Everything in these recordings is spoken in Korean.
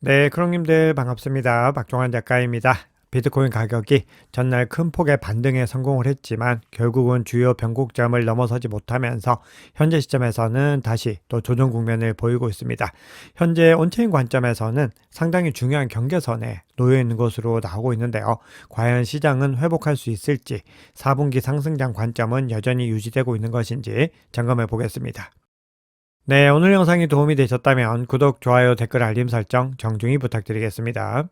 네, 크롱님들 반갑습니다. 박종환 작가입니다. 비트코인 가격이 전날 큰 폭의 반등에 성공을 했지만 결국은 주요 변곡점을 넘어서지 못하면서 현재 시점에서는 다시 또 조정 국면을 보이고 있습니다. 현재 온체인 관점에서는 상당히 중요한 경계선에 놓여 있는 것으로 나오고 있는데요. 과연 시장은 회복할 수 있을지, 4분기 상승장 관점은 여전히 유지되고 있는 것인지 점검해 보겠습니다. 네, 오늘 영상이 도움이 되셨다면 구독, 좋아요, 댓글, 알림 설정 정중히 부탁드리겠습니다.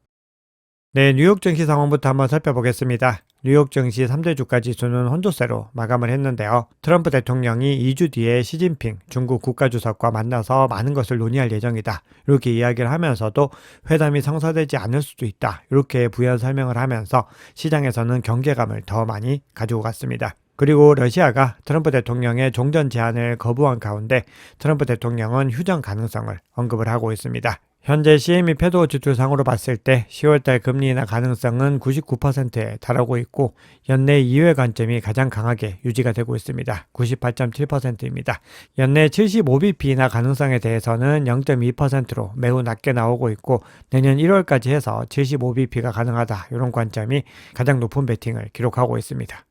네, 뉴욕 증시 상황부터 한번 살펴보겠습니다. 뉴욕 증시 3대 주가 지수는 혼조세로 마감을 했는데요. 트럼프 대통령이 2주 뒤에 시진핑 중국 국가주석과 만나서 많은 것을 논의할 예정이다. 이렇게 이야기를 하면서도 회담이 성사되지 않을 수도 있다. 이렇게 부연 설명을 하면서 시장에서는 경계감을 더 많이 가지고 갔습니다. 그리고 러시아가 트럼프 대통령의 종전 제안을 거부한 가운데 트럼프 대통령은 휴전 가능성을 언급을 하고 있습니다. 현재 CME 패드워 지수상으로 봤을 때 10월달 금리 인하 가능성은 99%에 달하고 있고 연내 2회 관점이 가장 강하게 유지가 되고 있습니다. 98.7%입니다. 연내 75bp 인하 가능성에 대해서는 0.2%로 매우 낮게 나오고 있고 내년 1월까지 해서 75bp가 가능하다. 이런 관점이 가장 높은 베팅을 기록하고 있습니다.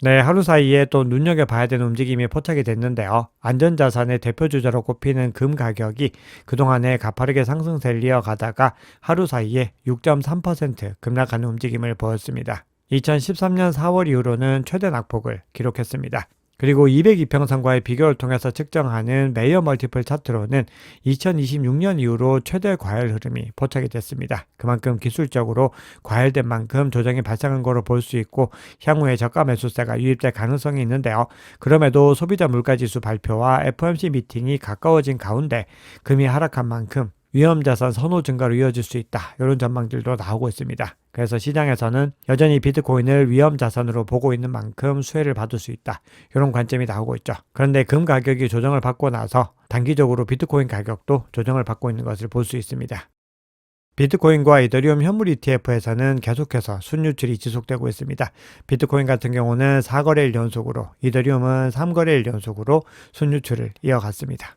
네, 하루 사이에 또 눈여겨봐야 되는 움직임이 포착이 됐는데요. 안전자산의 대표 주자로 꼽히는 금 가격이 그동안에 가파르게 상승세를 이어가다가 하루 사이에 6.3% 급락하는 움직임을 보였습니다. 2013년 4월 이후로는 최대 낙폭을 기록했습니다. 그리고 202평선과의 비교를 통해서 측정하는 메이어 멀티플 차트로는 2026년 이후로 최대 과열 흐름이 포착이 됐습니다. 그만큼 기술적으로 과열된 만큼 조정이 발생한 것으로 볼 수 있고 향후에 저가 매수세가 유입될 가능성이 있는데요. 그럼에도 소비자 물가지수 발표와 FOMC 미팅이 가까워진 가운데 금이 하락한 만큼 위험자산 선호 증가로 이어질 수 있다. 이런 전망들도 나오고 있습니다. 그래서 시장에서는 여전히 비트코인을 위험자산으로 보고 있는 만큼 수혜를 받을 수 있다. 이런 관점이 나오고 있죠. 그런데 금 가격이 조정을 받고 나서 단기적으로 비트코인 가격도 조정을 받고 있는 것을 볼 수 있습니다. 비트코인과 이더리움 현물 ETF에서는 계속해서 순유출이 지속되고 있습니다. 비트코인 같은 경우는 4거래일 연속으로, 이더리움은 3거래일 연속으로 순유출을 이어갔습니다.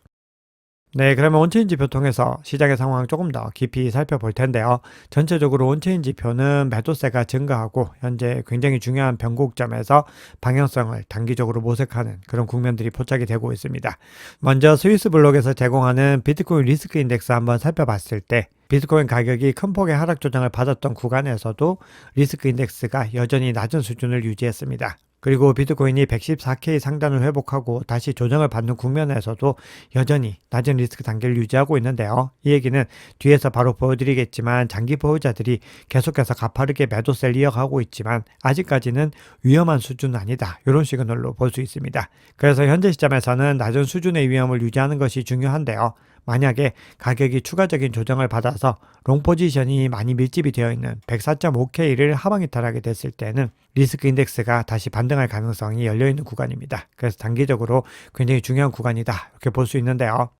네, 그러면 온체인 지표 통해서 시장의 상황 조금 더 깊이 살펴볼 텐데요. 전체적으로 온체인 지표는 매도세가 증가하고 현재 굉장히 중요한 변곡점에서 방향성을 단기적으로 모색하는 그런 국면들이 포착이 되고 있습니다. 먼저 스위스 블록에서 제공하는 비트코인 리스크 인덱스 한번 살펴봤을 때 비트코인 가격이 큰 폭의 하락 조정을 받았던 구간에서도 리스크 인덱스가 여전히 낮은 수준을 유지했습니다. 그리고 비트코인이 114K 상단을 회복하고 다시 조정을 받는 국면에서도 여전히 낮은 리스크 단계를 유지하고 있는데요. 이 얘기는 뒤에서 바로 보여드리겠지만 장기 보유자들이 계속해서 가파르게 매도세를 이어가고 있지만 아직까지는 위험한 수준은 아니다. 이런 시그널로 볼 수 있습니다. 그래서 현재 시점에서는 낮은 수준의 위험을 유지하는 것이 중요한데요. 만약에 가격이 추가적인 조정을 받아서 롱 포지션이 많이 밀집이 되어 있는 104.5K를 하방 이탈하게 됐을 때는 리스크 인덱스가 다시 반등할 가능성이 열려있는 구간입니다. 그래서 단기적으로 굉장히 중요한 구간이다 이렇게 볼 수 있는데요.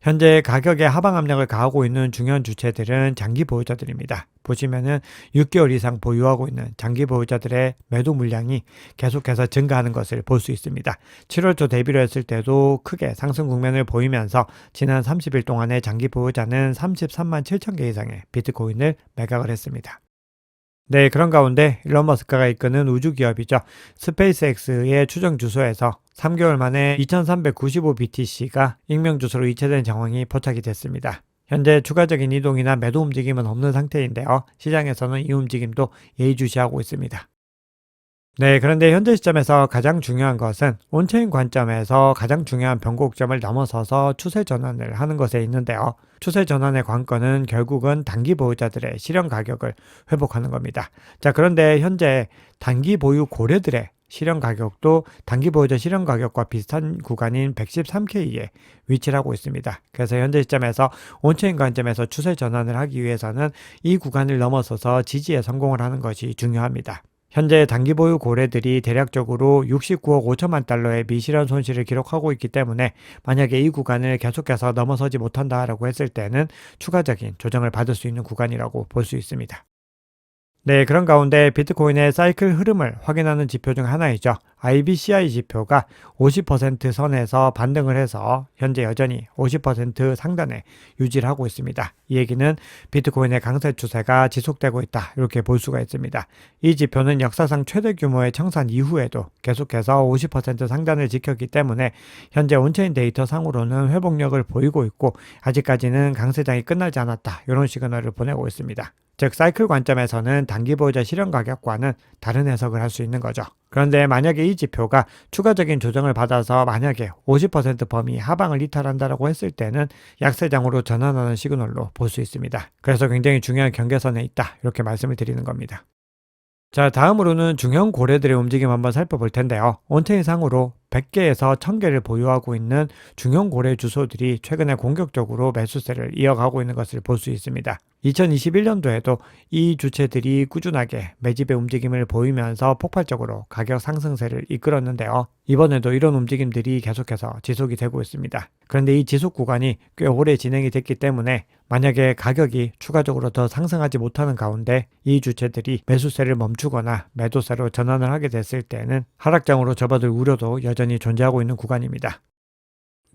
현재 가격에 하방 압력을 가하고 있는 중요한 주체들은 장기 보유자들입니다. 보시면은 6개월 이상 보유하고 있는 장기 보유자들의 매도 물량이 계속해서 증가하는 것을 볼 수 있습니다. 7월 초 대비로 했을 때도 크게 상승 국면을 보이면서 지난 30일 동안의 장기 보유자는 33만 7천 개 이상의 비트코인을 매각을 했습니다. 네, 그런 가운데 일론 머스크가 이끄는 우주 기업이죠. 스페이스X의 추정 주소에서 3개월 만에 2395BTC가 익명 주소로 이체된 정황이 포착이 됐습니다. 현재 추가적인 이동이나 매도 움직임은 없는 상태인데요. 시장에서는 이 움직임도 예의주시하고 있습니다. 네, 그런데 현재 시점에서 가장 중요한 것은 온체인 관점에서 가장 중요한 변곡점을 넘어서서 추세 전환을 하는 것에 있는데요. 추세 전환의 관건은 결국은 단기 보유자들의 실현 가격을 회복하는 겁니다. 자, 그런데 현재 단기 보유 고래들의 실현 가격도 단기 보유자 실현 가격과 비슷한 구간인 113K에 위치를 하고 있습니다. 그래서 현재 시점에서 온체인 관점에서 추세 전환을 하기 위해서는 이 구간을 넘어서서 지지에 성공을 하는 것이 중요합니다. 현재 단기 보유 고래들이 대략적으로 69억 5천만 달러의 미실현 손실을 기록하고 있기 때문에 만약에 이 구간을 계속해서 넘어서지 못한다라고 했을 때는 추가적인 조정을 받을 수 있는 구간이라고 볼 수 있습니다. 네, 그런 가운데 비트코인의 사이클 흐름을 확인하는 지표 중 하나이죠. IBCI 지표가 50% 선에서 반등을 해서 현재 여전히 50% 상단에 유지를 하고 있습니다. 이 얘기는 비트코인의 강세 추세가 지속되고 있다, 이렇게 볼 수가 있습니다. 이 지표는 역사상 최대 규모의 청산 이후에도 계속해서 50% 상단을 지켰기 때문에 현재 온체인 데이터 상으로는 회복력을 보이고 있고 아직까지는 강세장이 끝나지 않았다, 이런 시그널을 보내고 있습니다. 즉 사이클 관점에서는 단기 보유자 실현 가격과는 다른 해석을 할 수 있는 거죠. 그런데 만약에 이 지표가 추가적인 조정을 받아서 만약에 50% 범위 하방을 이탈한다라고 했을 때는 약세장으로 전환하는 시그널로 볼 수 있습니다. 그래서 굉장히 중요한 경계선에 있다, 이렇게 말씀을 드리는 겁니다. 자, 다음으로는 중형 고래들의 움직임 한번 살펴볼 텐데요. 온체인 상으로 100개에서 1000개를 보유하고 있는 중형 고래 주소들이 최근에 공격적으로 매수세를 이어가고 있는 것을 볼 수 있습니다. 2021년도에도 이 주체들이 꾸준하게 매집의 움직임을 보이면서 폭발적으로 가격 상승세를 이끌었는데요. 이번에도 이런 움직임들이 계속해서 지속이 되고 있습니다. 그런데 이 지속 구간이 꽤 오래 진행이 됐기 때문에 만약에 가격이 추가적으로 더 상승하지 못하는 가운데 이 주체들이 매수세를 멈추거나 매도세로 전환을 하게 됐을 때는 하락장으로 접어들 우려도 여전히 존재하고 있는 구간입니다.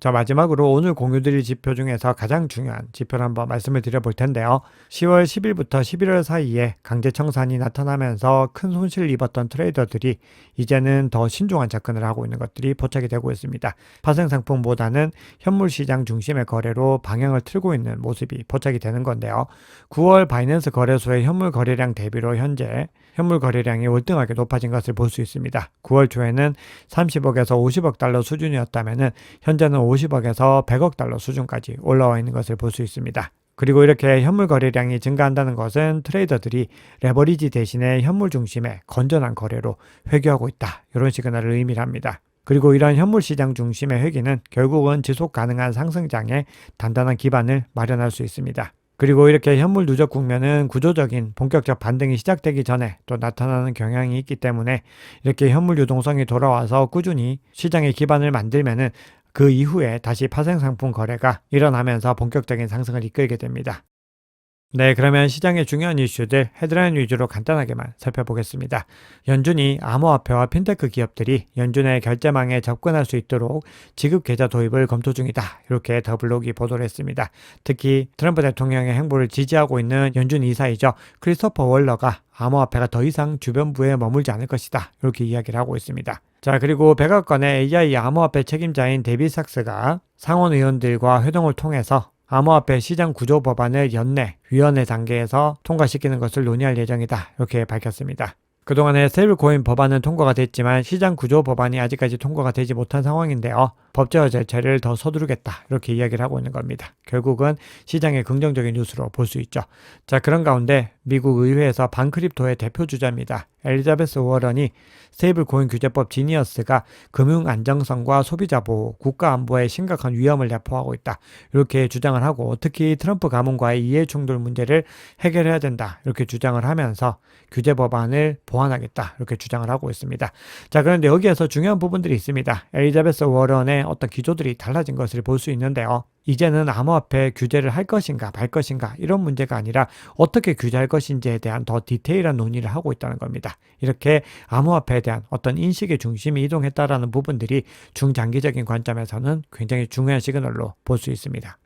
자, 마지막으로 오늘 공유드릴 지표 중에서 가장 중요한 지표를 한번 말씀을 드려볼 텐데요. 10월 10일부터 11월 사이에 강제 청산이 나타나면서 큰 손실을 입었던 트레이더들이 이제는 더 신중한 접근을 하고 있는 것들이 포착이 되고 있습니다. 파생 상품보다는 현물 시장 중심의 거래로 방향을 틀고 있는 모습이 포착이 되는 건데요. 9월 바이낸스 거래소의 현물 거래량 대비로 현재 현물 거래량이 월등하게 높아진 것을 볼 수 있습니다. 9월 초에는 30억에서 50억 달러 수준이었다면 현재는 50억에서 100억 달러 수준까지 올라와 있는 것을 볼 수 있습니다. 그리고 이렇게 현물 거래량이 증가한다는 것은 트레이더들이 레버리지 대신에 현물 중심의 건전한 거래로 회귀하고 있다, 이런 시그널을 의미합니다. 그리고 이러한 현물 시장 중심의 회귀는 결국은 지속 가능한 상승장의 단단한 기반을 마련할 수 있습니다. 그리고 이렇게 현물 누적 국면은 구조적인 본격적 반등이 시작되기 전에 또 나타나는 경향이 있기 때문에 이렇게 현물 유동성이 돌아와서 꾸준히 시장의 기반을 만들면은 그 이후에 다시 파생 상품 거래가 일어나면서 본격적인 상승을 이끌게 됩니다. 네, 그러면 시장의 중요한 이슈들 헤드라인 위주로 간단하게만 살펴보겠습니다. 연준이 암호화폐와 핀테크 기업들이 연준의 결제망에 접근할 수 있도록 지급 계좌 도입을 검토 중이다, 이렇게 더블록이 보도를 했습니다. 특히 트럼프 대통령의 행보를 지지하고 있는 연준 이사이죠. 크리스토퍼 월러가 암호화폐가 더 이상 주변부에 머물지 않을 것이다, 이렇게 이야기를 하고 있습니다. 자, 그리고 백악관의 AI 암호화폐 책임자인 데이비 삭스가 상원 의원들과 회동을 통해서 암호화폐 시장 구조 법안을 연내 위원회 단계에서 통과시키는 것을 논의할 예정이다, 이렇게 밝혔습니다. 그동안에 스테이블코인 법안은 통과가 됐지만 시장 구조 법안이 아직까지 통과가 되지 못한 상황인데요. 법제화 절차를 더 서두르겠다, 이렇게 이야기를 하고 있는 겁니다. 결국은 시장의 긍정적인 뉴스로 볼 수 있죠. 자, 그런 가운데 미국 의회에서 반크립토의 대표 주자입니다. 엘리자베스 워런이 스테이블코인 규제법 지니어스가 금융 안정성과 소비자 보호, 국가 안보에 심각한 위험을 내포하고 있다, 이렇게 주장을 하고 특히 트럼프 가문과의 이해 충돌 문제를 해결해야 된다, 이렇게 주장을 하면서 규제 법안을 보완하겠다, 이렇게 주장을 하고 있습니다. 자, 그런데 여기에서 중요한 부분들이 있습니다. 엘리자베스 워런의 어떤 기조들이 달라진 것을 볼 수 있는데요. 이제는 암호화폐 규제를 할 것인가 말 것인가 이런 문제가 아니라 어떻게 규제할 것인지에 대한 더 디테일한 논의를 하고 있다는 겁니다. 이렇게 암호화폐에 대한 어떤 인식의 중심이 이동했다라는 부분들이 중장기적인 관점에서는 굉장히 중요한 시그널로 볼 수 있습니다.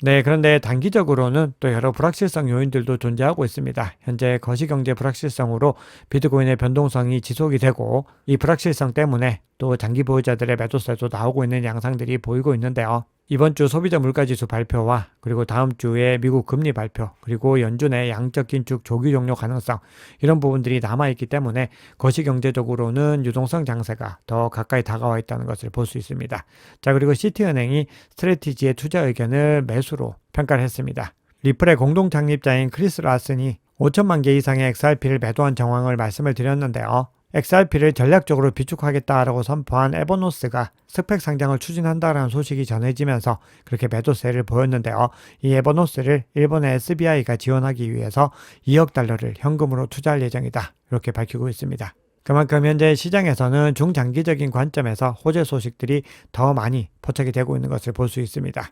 네, 그런데 단기적으로는 또 여러 불확실성 요인들도 존재하고 있습니다. 현재 거시경제 불확실성으로 비트코인의 변동성이 지속이 되고 이 불확실성 때문에 또 장기 보유자들의 매도세도 나오고 있는 양상들이 보이고 있는데요. 이번 주 소비자 물가지수 발표와 그리고 다음 주에 미국 금리 발표, 그리고 연준의 양적 긴축 조기 종료 가능성, 이런 부분들이 남아있기 때문에 거시경제적으로는 유동성 장세가 더 가까이 다가와 있다는 것을 볼 수 있습니다. 자, 그리고 시티은행이 스트래티지의 투자 의견을 매수로 평가를 했습니다. 리플의 공동 창립자인 크리스 라슨이 5천만 개 이상의 XRP를 매도한 정황을 말씀을 드렸는데요. XRP를 전략적으로 비축하겠다라고 선포한 에버노스가 스펙 상장을 추진한다라는 소식이 전해지면서 그렇게 매도세를 보였는데요. 이 에버노스를 일본의 SBI가 지원하기 위해서 2억 달러를 현금으로 투자할 예정이다, 이렇게 밝히고 있습니다. 그만큼 현재 시장에서는 중장기적인 관점에서 호재 소식들이 더 많이 포착이 되고 있는 것을 볼 수 있습니다.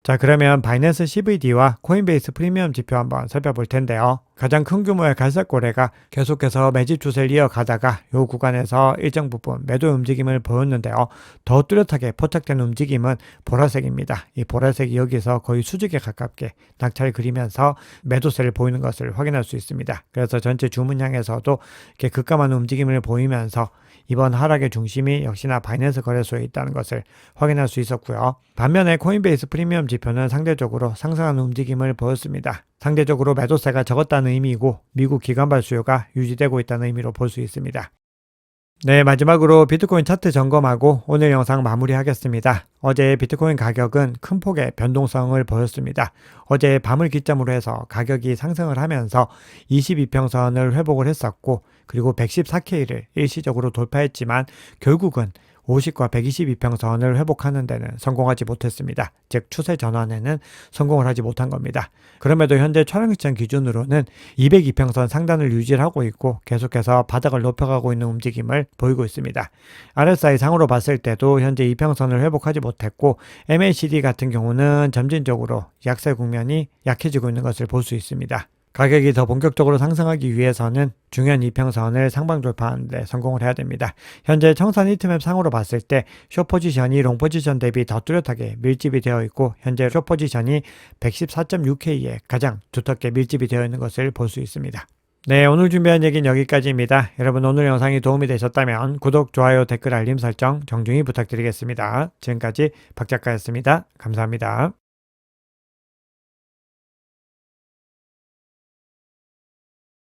자, 그러면 바이낸스 CVD와 코인베이스 프리미엄 지표 한번 살펴볼 텐데요. 가장 큰 규모의 갈색고래가 계속해서 매집 추세를 이어가다가 이 구간에서 일정 부분 매도 움직임을 보였는데요. 더 뚜렷하게 포착된 움직임은 보라색입니다. 이 보라색이 여기서 거의 수직에 가깝게 낙차를 그리면서 매도세를 보이는 것을 확인할 수 있습니다. 그래서 전체 주문량에서도 이렇게 급감한 움직임을 보이면서 이번 하락의 중심이 역시나 바이낸스 거래소에 있다는 것을 확인할 수 있었고요. 반면에 코인베이스 프리미엄 지표는 상대적으로 상승하는 움직임을 보였습니다. 상대적으로 매도세가 적었다는 의미이고 미국 기관발 수요가 유지되고 있다는 의미로 볼 수 있습니다. 네, 마지막으로 비트코인 차트 점검하고 오늘 영상 마무리하겠습니다. 어제 비트코인 가격은 큰 폭의 변동성을 보였습니다. 어제 밤을 기점으로 해서 가격이 상승을 하면서 22평선을 회복을 했었고 그리고 114K를 일시적으로 돌파했지만 결국은 50과 122평선을 회복하는 데는 성공하지 못했습니다. 즉 추세 전환에는 성공을 하지 못한 겁니다. 그럼에도 현재 촬영 시점 기준으로는 202평선 상단을 유지하고 있고 계속해서 바닥을 높여가고 있는 움직임을 보이고 있습니다. RSI 상으로 봤을 때도 현재 2평선을 회복하지 못했고 MACD 같은 경우는 점진적으로 약세 국면이 약해지고 있는 것을 볼 수 있습니다. 가격이 더 본격적으로 상승하기 위해서는 중요한 이평선을 상방 돌파하는 데 성공을 해야 됩니다. 현재 청산 히트맵 상으로 봤을 때 숏포지션이 롱포지션 대비 더 뚜렷하게 밀집이 되어 있고 현재 숏포지션이 114.6K에 가장 두텁게 밀집이 되어 있는 것을 볼 수 있습니다. 네, 오늘 준비한 얘기는 여기까지입니다. 여러분 오늘 영상이 도움이 되셨다면 구독, 좋아요, 댓글, 알림 설정 정중히 부탁드리겠습니다. 지금까지 박 작가였습니다. 감사합니다.